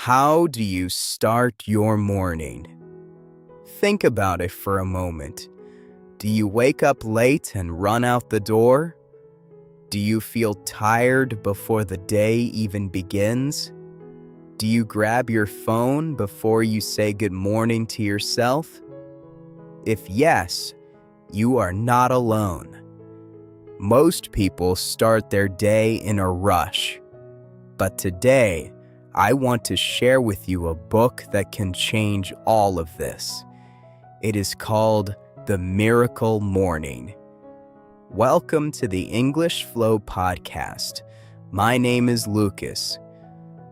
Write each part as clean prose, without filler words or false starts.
How do you start your morning? Think about it for a moment. Do you wake up late and run out the door? Do you feel tired before the day even begins? Do you grab your phone before you say good morning to yourself? If yes, you are not alone. Most people start their day in a rush. But today, I want to share with you a book that can change all of this. It is called The Miracle Morning. Welcome to the English Flow podcast. My name is Lucas.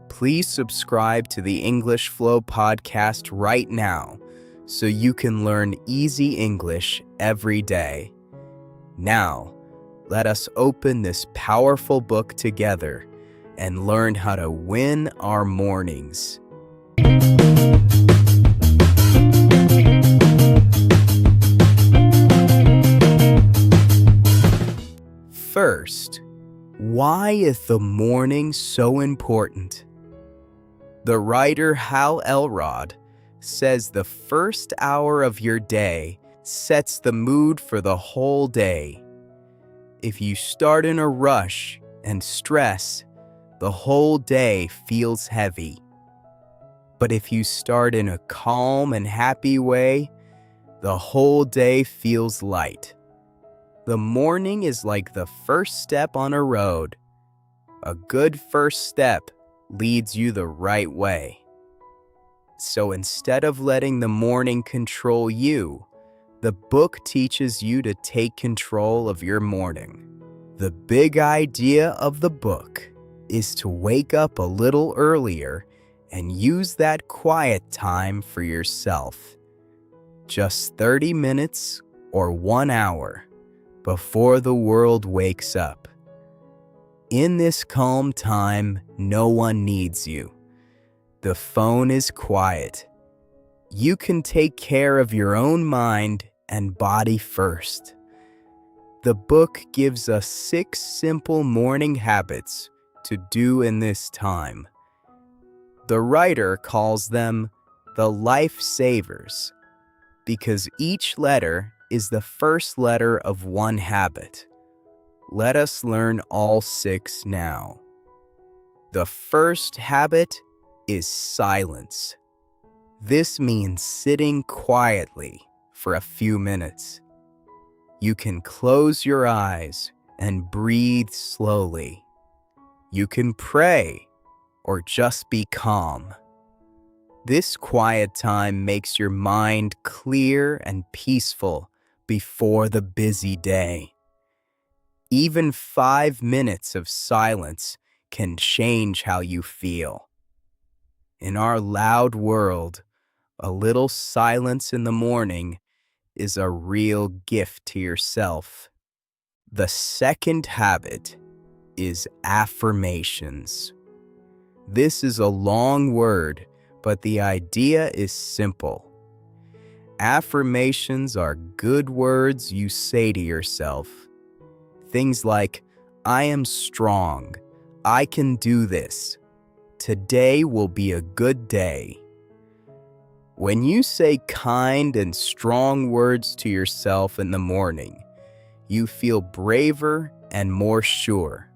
Please subscribe to the English Flow podcast right now so you can learn easy English every day. Now, let us open this powerful book together and learn how to win our mornings. First, why is the morning so important? The writer Hal Elrod says the first hour of your day sets the mood for the whole day. If you start in a rush and stress, the whole day feels heavy. But if you start in a calm and happy way, the whole day feels light. The morning is like the first step on a road. A good first step leads you the right way. So instead of letting the morning control you, the book teaches you to take control of your morning. The big idea of the book is to wake up a little earlier and use that quiet time for yourself. Just 30 minutes or 1 hour before the world wakes up. In this calm time, no one needs you. The phone is quiet. You can take care of your own mind and body first. The book gives us 6 simple morning habits to do in this time. The writer calls them the lifesavers because each letter is the first letter of one habit. Let us learn all 6 now. The first habit is silence. This means sitting quietly for a few minutes. You can close your eyes and breathe slowly. You can pray or just be calm. This quiet time makes your mind clear and peaceful before the busy day. Even 5 minutes of silence can change how you feel. In our loud world, a little silence in the morning is a real gift to yourself. The second habit is affirmations. This is a long word, but the idea is simple. Affirmations are good words you say to yourself. Things like, I am strong, I can do this, today will be a good day. When you say kind and strong words to yourself in the morning, you feel braver and more sure.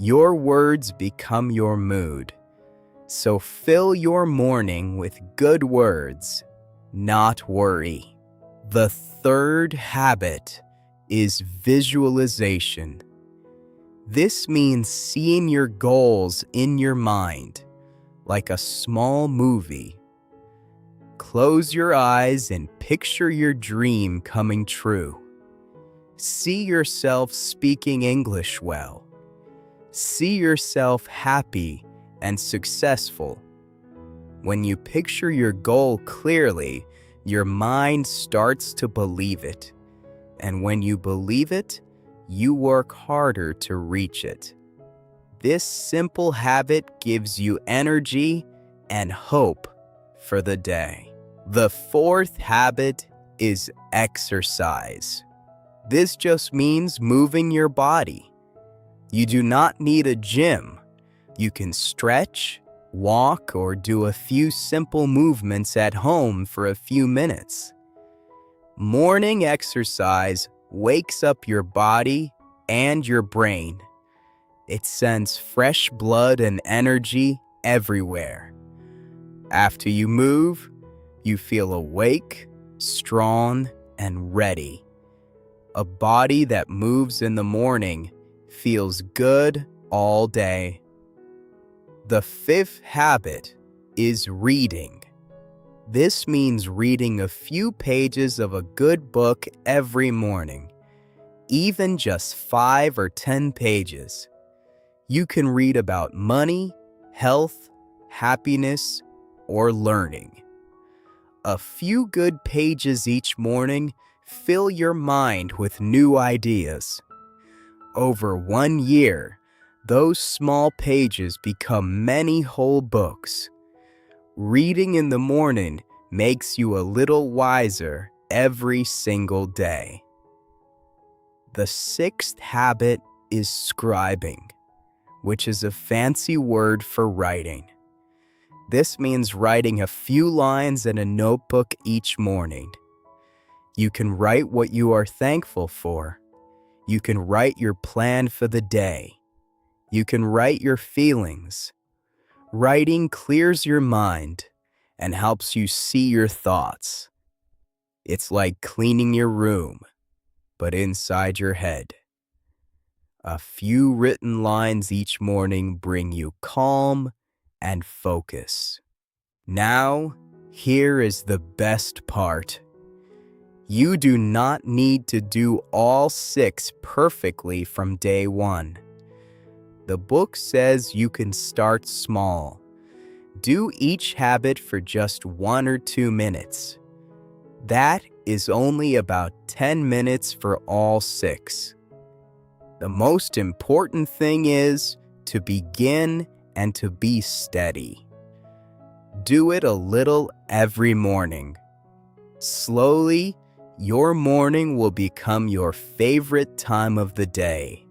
Your words become your mood, so fill your morning with good words, not worry. The third habit is visualization. This means seeing your goals in your mind, like a small movie. Close your eyes and picture your dream coming true. See yourself speaking English well. See yourself happy and successful. When you picture your goal clearly, your mind starts to believe it. And when you believe it, you work harder to reach it. This simple habit gives you energy and hope for the day. The fourth habit is exercise. This just means moving your body. You do not need a gym. You can stretch, Walk or do a few simple movements at home for a few minutes. Morning exercise wakes up your body and your brain. It sends fresh blood and energy everywhere. After you move, you feel awake, strong, and ready. A body that moves in the morning feels good all day. The fifth habit is reading. This means reading a few pages of a good book every morning, even just 5 or 10 pages. You can read about money, health, happiness, or learning. A few good pages each morning fill your mind with new ideas. Over 1 year, those small pages become many whole books. Reading in the morning makes you a little wiser every single day. The sixth habit is scribing, which is a fancy word for writing. This means writing a few lines in a notebook each morning. You can write what you are thankful for. You can write your plan for the day. You can write your feelings. Writing clears your mind and helps you see your thoughts. It's like cleaning your room, but inside your head. A few written lines each morning bring you calm and focus. Now, here is the best part. You do not need to do all 6 perfectly from day 1. The book says you can start small. Do each habit for just 1 or 2 minutes. That is only about 10 minutes for all 6. The most important thing is to begin and to be steady. Do it a little every morning. Slowly, your morning will become your favorite time of the day.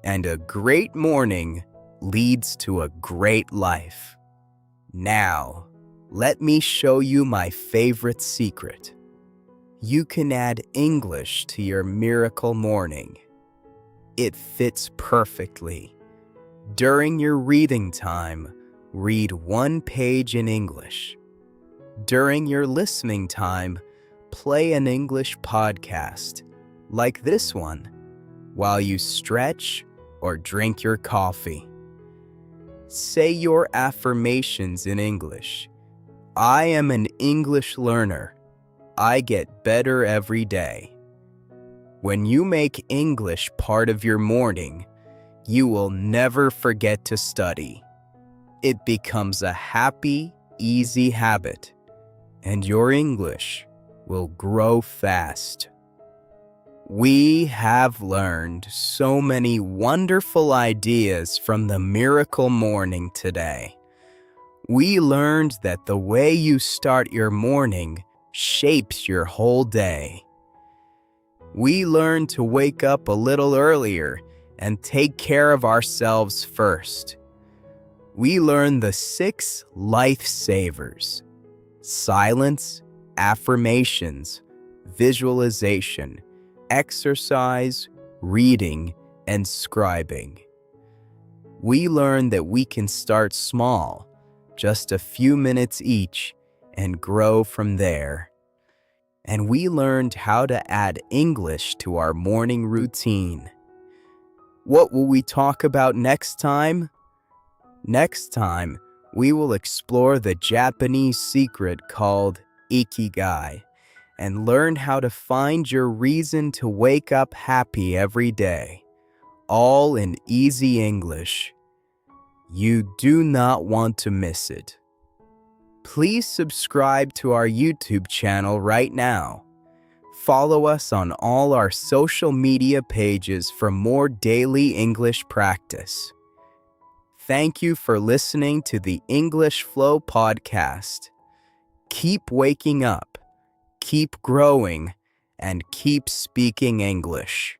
And a great morning leads to a great life. Now, let me show you my favorite secret. You can add English to your miracle morning. It fits perfectly. During your reading time, read 1 page in English. During your listening time, play an English podcast, like this one, while you stretch or drink your coffee. Say your affirmations in English. I am an English learner. I get better every day. When you make English part of your morning, you will never forget to study. It becomes a happy, easy habit, and your English will grow fast. We have learned so many wonderful ideas from the miracle morning today. We learned that the way you start your morning shapes your whole day. We learned to wake up a little earlier and take care of ourselves first. We learned the 6 lifesavers: silence, affirmations, visualization, exercise, reading, and scribing. We learned that we can start small, just a few minutes each, and grow from there. And we learned how to add English to our morning routine. What will we talk about next time? Next time, we will explore the Japanese secret called Ikigai and learn how to find your reason to wake up happy every day, all in easy English. You do not want to miss it. Please subscribe to our YouTube channel right now. Follow us on all our social media pages for more daily English practice. Thank you for listening to the English Flow podcast. Keep waking up, keep growing, and keep speaking English.